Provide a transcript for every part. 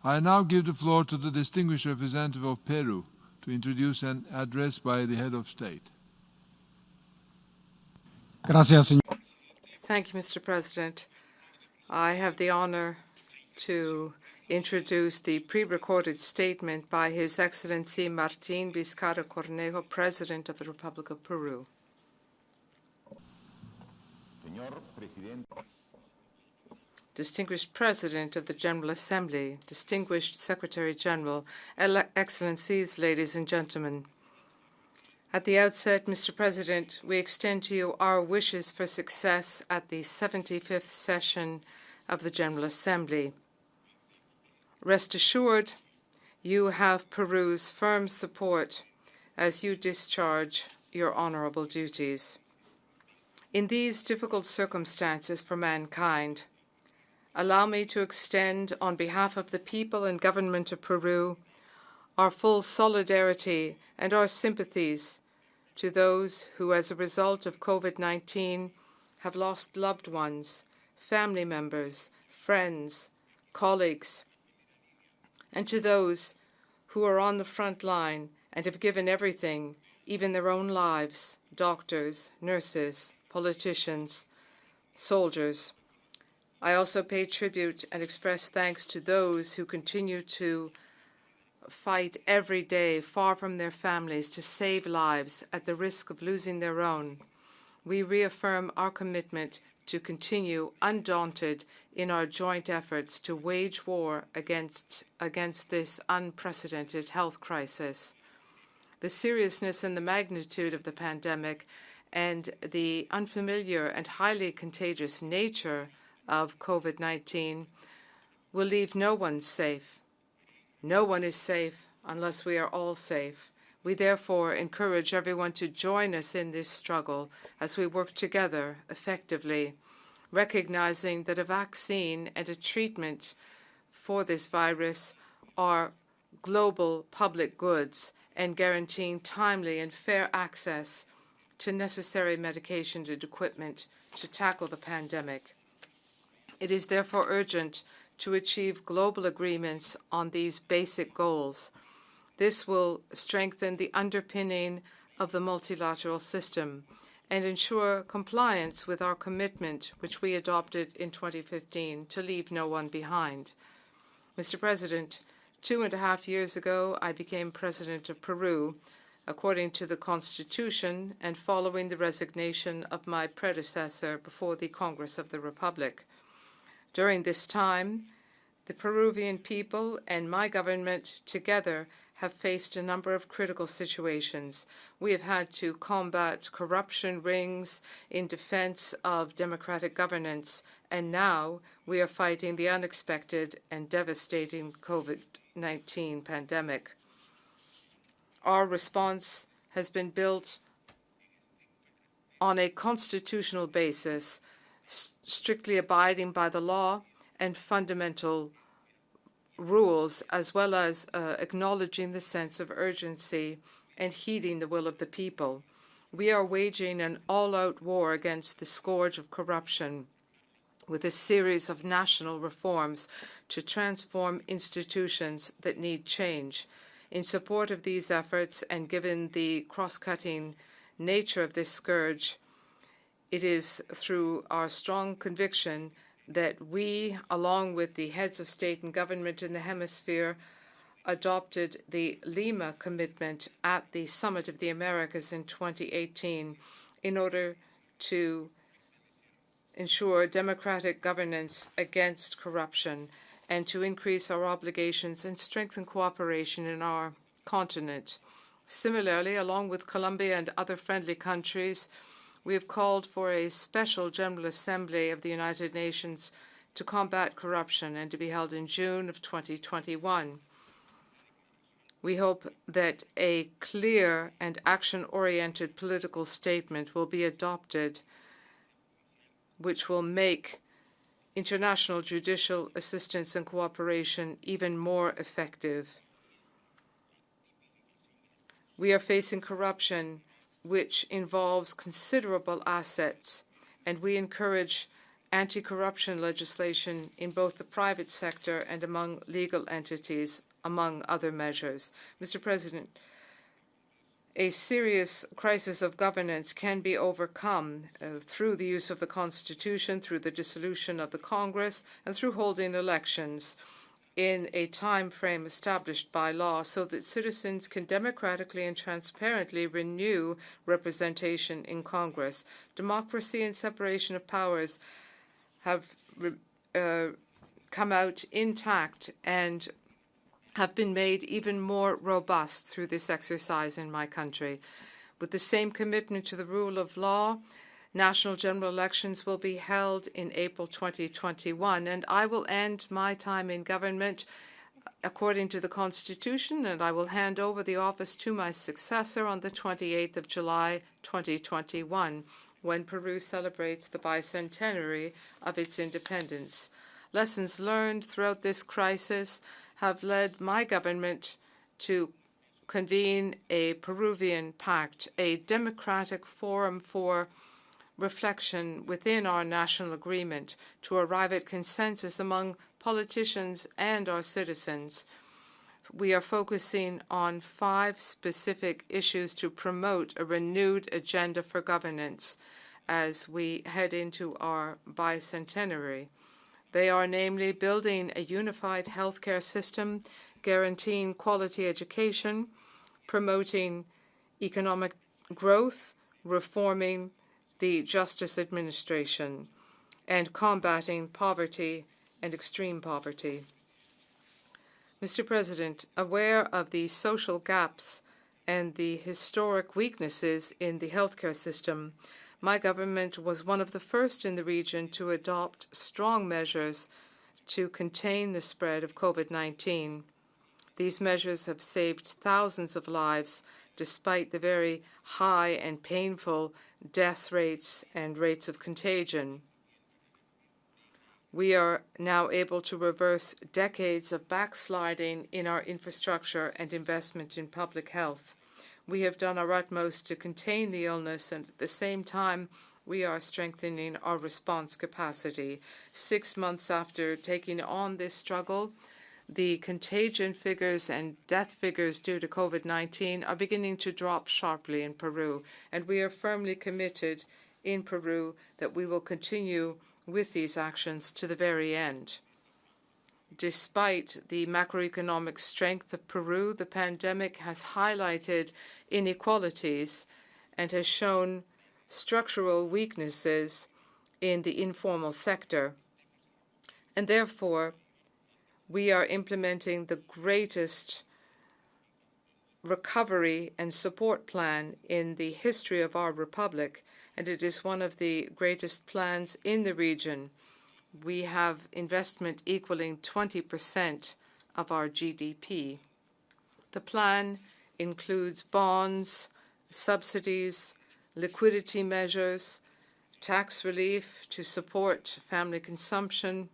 I now give the floor to the distinguished representative of Peru to introduce an address by the head of state. Gracias, señor. Thank you, Mr. President. I have the honor to introduce the pre-recorded statement by His Excellency Martín Vizcarra Cornejo, President of the Republic of Peru. Distinguished President of the General Assembly, Distinguished Secretary General, Excellencies, ladies and gentlemen. At the outset, Mr. President, we extend to you our wishes for success at the 75th session of the General Assembly. Rest assured, you have Peru's firm support as you discharge your honorable duties. In these difficult circumstances for mankind, allow me to extend, on behalf of the people and government of Peru, our full solidarity and our sympathies to those who, as a result of COVID-19, have lost loved ones, family members, friends, colleagues, and to those who are on the front line and have given everything, even their own lives, doctors, nurses, politicians, soldiers. I also pay tribute and express thanks to those who continue to fight every day far from their families to save lives at the risk of losing their own. We reaffirm our commitment to continue undaunted in our joint efforts to wage war against this unprecedented health crisis. The seriousness and the magnitude of the pandemic and the unfamiliar and highly contagious nature of COVID-19 will leave no one safe. No one is safe unless we are all safe. We therefore encourage everyone to join us in this struggle as we work together effectively, recognizing that a vaccine and a treatment for this virus are global public goods and guaranteeing timely and fair access to necessary medication and equipment to tackle the pandemic. It is therefore urgent to achieve global agreements on these basic goals. This will strengthen the underpinning of the multilateral system and ensure compliance with our commitment, which we adopted in 2015, to leave no one behind. Mr. President, 2.5 years ago, I became President of Peru, according to the Constitution and following the resignation of my predecessor before the Congress of the Republic. During this time, the Peruvian people and my government together have faced a number of critical situations. We have had to combat corruption rings in defense of democratic governance, and now we are fighting the unexpected and devastating COVID-19 pandemic. Our response has been built on a constitutional basis, strictly abiding by the law and fundamental rules, as well as acknowledging the sense of urgency and heeding the will of the people. We are waging an all-out war against the scourge of corruption with a series of national reforms to transform institutions that need change. In support of these efforts, and given the cross-cutting nature of this scourge, it is through our strong conviction that we, along with the heads of state and government in the hemisphere, adopted the Lima Commitment at the Summit of the Americas in 2018 in order to ensure democratic governance against corruption and to increase our obligations and strengthen cooperation in our continent. Similarly, along with Colombia and other friendly countries, we have called for a special General Assembly of the United Nations to combat corruption and to be held in June of 2021. We hope that a clear and action-oriented political statement will be adopted which will make international judicial assistance and cooperation even more effective. We are facing corruption which involves considerable assets, and we encourage anti-corruption legislation in both the private sector and among legal entities, among other measures. Mr. President, a serious crisis of governance can be overcome through the use of the Constitution, through the dissolution of the Congress, and through holding elections in a time frame established by law so that citizens can democratically and transparently renew representation in Congress. Democracy and separation of powers have come out intact and have been made even more robust through this exercise in my country. With the same commitment to the rule of law, national general elections will be held in April 2021, and I will end my time in government according to the Constitution, and I will hand over the office to my successor on the 28th of July 2021, when Peru celebrates the bicentenary of its independence. Lessons learned throughout this crisis have led my government to convene a Peruvian Pact, a democratic forum for reflection within our national agreement to arrive at consensus among politicians and our citizens. We are focusing on 5 specific issues to promote a renewed agenda for governance as we head into our bicentenary. They are namely building a unified healthcare system, guaranteeing quality education, promoting economic growth, reforming the justice administration, and combating poverty and extreme poverty. Mr. President, aware of the social gaps and the historic weaknesses in the healthcare system, my government was one of the first in the region to adopt strong measures to contain the spread of COVID-19. These measures have saved thousands of lives despite the very high and painful death rates and rates of contagion. We are now able to reverse decades of backsliding in our infrastructure and investment in public health. We have done our utmost to contain the illness, and at the same time, we are strengthening our response capacity. 6 months after taking on this struggle, the contagion figures and death figures due to COVID-19 are beginning to drop sharply in Peru, and we are firmly committed in Peru that we will continue with these actions to the very end. Despite the macroeconomic strength of Peru, the pandemic has highlighted inequalities and has shown structural weaknesses in the informal sector. And therefore, we are implementing the greatest recovery and support plan in the history of our republic, and it is one of the greatest plans in the region. We have investment equaling 20% of our GDP. The plan includes bonds, subsidies, liquidity measures, tax relief to support family consumption,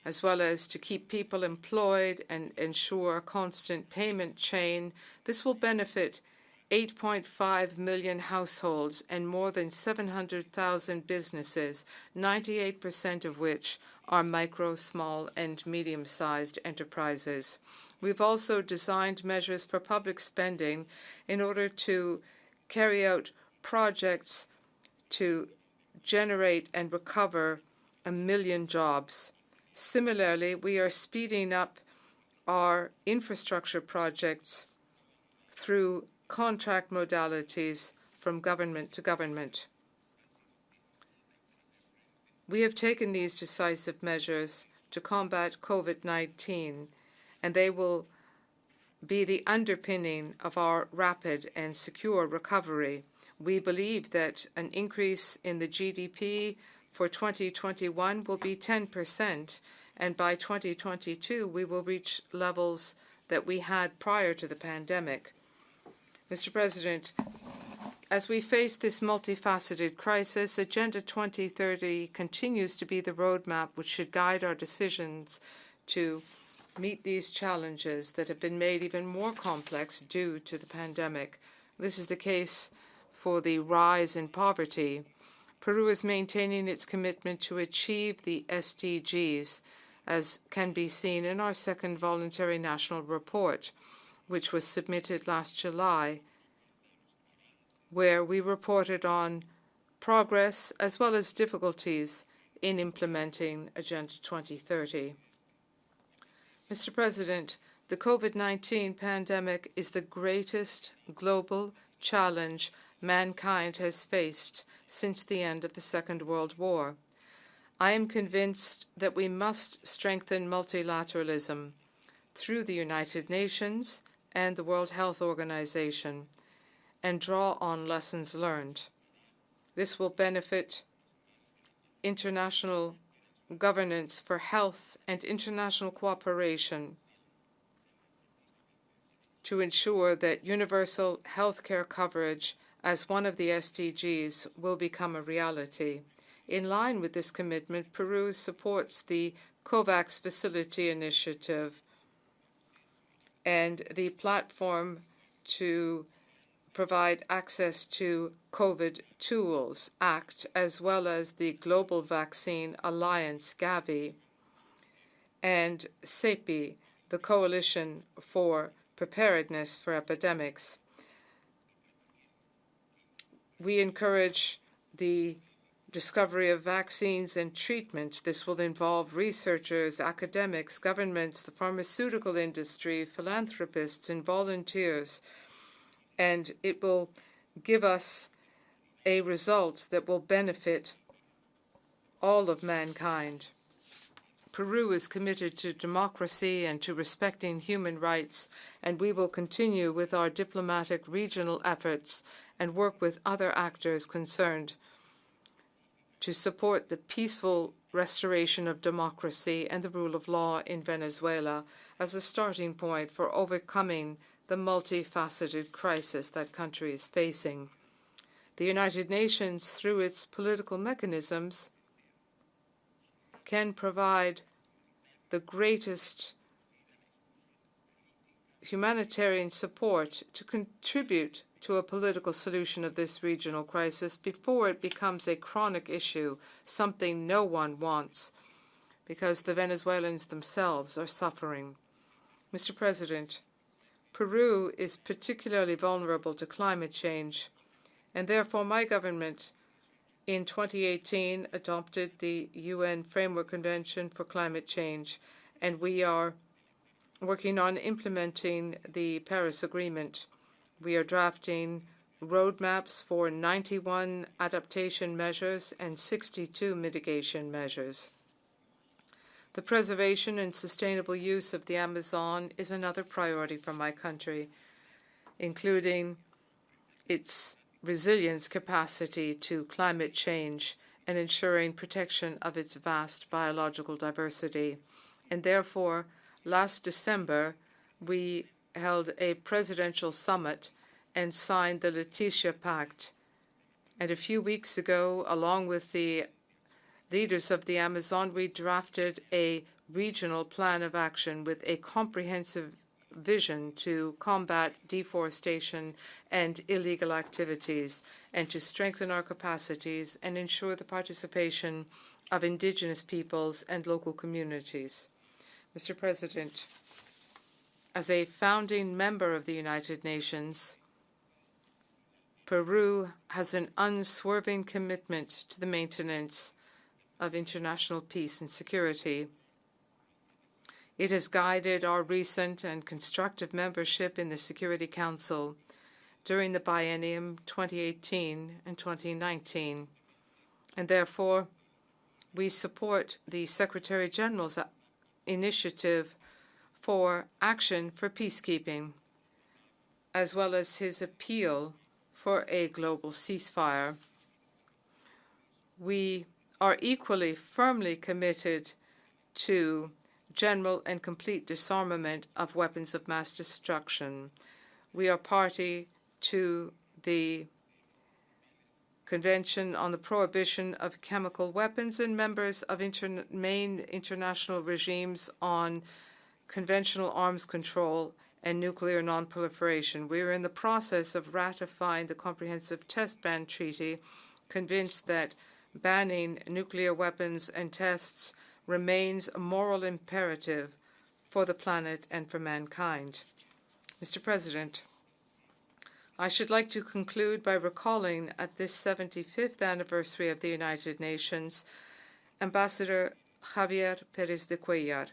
as well as to keep people employed and ensure a constant payment chain. This will benefit 8.5 million households and more than 700,000 businesses, 98% of which are micro, small, and medium-sized enterprises. We've also designed measures for public spending in order to carry out projects to generate and recover 1 million jobs. Similarly, we are speeding up our infrastructure projects through contract modalities from government to government. We have taken these decisive measures to combat COVID-19, and they will be the underpinning of our rapid and secure recovery. We believe that an increase in the GDP for 2021 will be 10%, and by 2022 we will reach levels that we had prior to the pandemic. Mr. President, as we face this multifaceted crisis, Agenda 2030 continues to be the roadmap which should guide our decisions to meet these challenges that have been made even more complex due to the pandemic. This is the case for the rise in poverty. Peru is maintaining its commitment to achieve the SDGs, as can be seen in our second voluntary national report, which was submitted last July, where we reported on progress as well as difficulties in implementing Agenda 2030. Mr. President, the COVID-19 pandemic is the greatest global challenge mankind has faced since the end of the Second World War. I am convinced that we must strengthen multilateralism through the United Nations and the World Health Organization and draw on lessons learned. This will benefit international governance for health and international cooperation to ensure that universal health care coverage as one of the SDGs will become a reality. In line with this commitment, Peru supports the COVAX Facility Initiative and the platform to provide access to COVID Tools Act, as well as the Global Vaccine Alliance, Gavi, and CEPI, the Coalition for Preparedness for Epidemics. We encourage the discovery of vaccines and treatment. This will involve researchers, academics, governments, the pharmaceutical industry, philanthropists, and volunteers, and it will give us a result that will benefit all of mankind. Peru is committed to democracy and to respecting human rights, and we will continue with our diplomatic regional efforts and work with other actors concerned to support the peaceful restoration of democracy and the rule of law in Venezuela as a starting point for overcoming the multifaceted crisis that country is facing. The United Nations, through its political mechanisms, can provide the greatest humanitarian support to contribute to a political solution of this regional crisis before it becomes a chronic issue, something no one wants, because the Venezuelans themselves are suffering. Mr. President, Peru is particularly vulnerable to climate change, and therefore my government in 2018 adopted the UN Framework Convention for Climate Change, and we are working on implementing the Paris Agreement. We are drafting roadmaps for 91 adaptation measures and 62 mitigation measures. The preservation and sustainable use of the Amazon is another priority for my country, including its resilience capacity to climate change and ensuring protection of its vast biological diversity. And therefore, last December, we held a presidential summit and signed the Leticia Pact. And a few weeks ago, along with the leaders of the Amazon, we drafted a regional plan of action with a comprehensive vision to combat deforestation and illegal activities and to strengthen our capacities and ensure the participation of indigenous peoples and local communities. Mr. President, as a founding member of the United Nations, Peru has an unswerving commitment to the maintenance of international peace and security. It has guided our recent and constructive membership in the Security Council during the biennium 2018 and 2019, and therefore we support the Secretary General's initiative for action for peacekeeping, as well as his appeal for a global ceasefire. We are equally firmly committed to general and complete disarmament of weapons of mass destruction. We are party to the Convention on the Prohibition of Chemical Weapons and members of main international regimes on conventional arms control and nuclear non-proliferation. We are in the process of ratifying the Comprehensive Test Ban Treaty, convinced that banning nuclear weapons and tests remains a moral imperative for the planet and for mankind. Mr. President, I should like to conclude by recalling at this 75th anniversary of the United Nations, Ambassador Javier Pérez de Cuellar,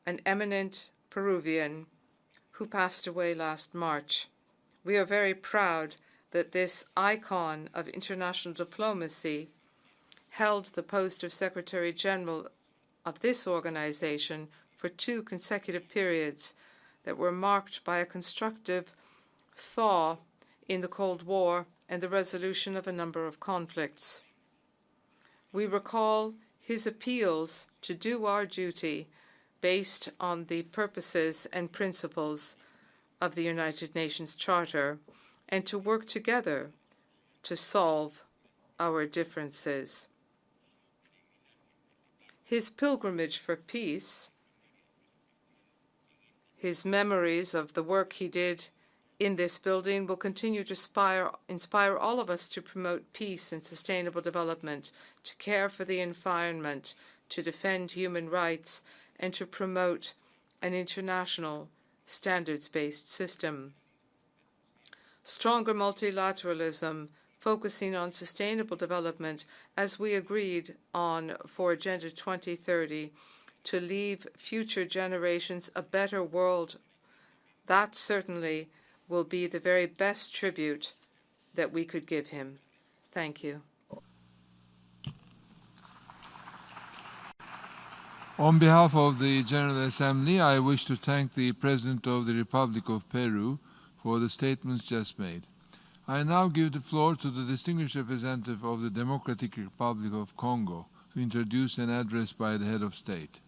an eminent Peruvian who passed away last March. We are very proud that this icon of international diplomacy held the post of Secretary General of this organization for 2 consecutive periods that were marked by a constructive thaw in the Cold War and the resolution of a number of conflicts. We recall his appeals to do our duty based on the purposes and principles of the United Nations Charter and to work together to solve our differences. His pilgrimage for peace, his memories of the work he did in this building will continue to inspire all of us to promote peace and sustainable development, to care for the environment, to defend human rights, and to promote an international standards-based system. Stronger multilateralism, focusing on sustainable development, as we agreed on for Agenda 2030, to leave future generations a better world, that certainly will be the very best tribute that we could give him. Thank you. On behalf of the General Assembly, I wish to thank the President of the Republic of Peru for the statements just made. I now give the floor to the distinguished representative of the Democratic Republic of Congo to introduce an address by the head of state.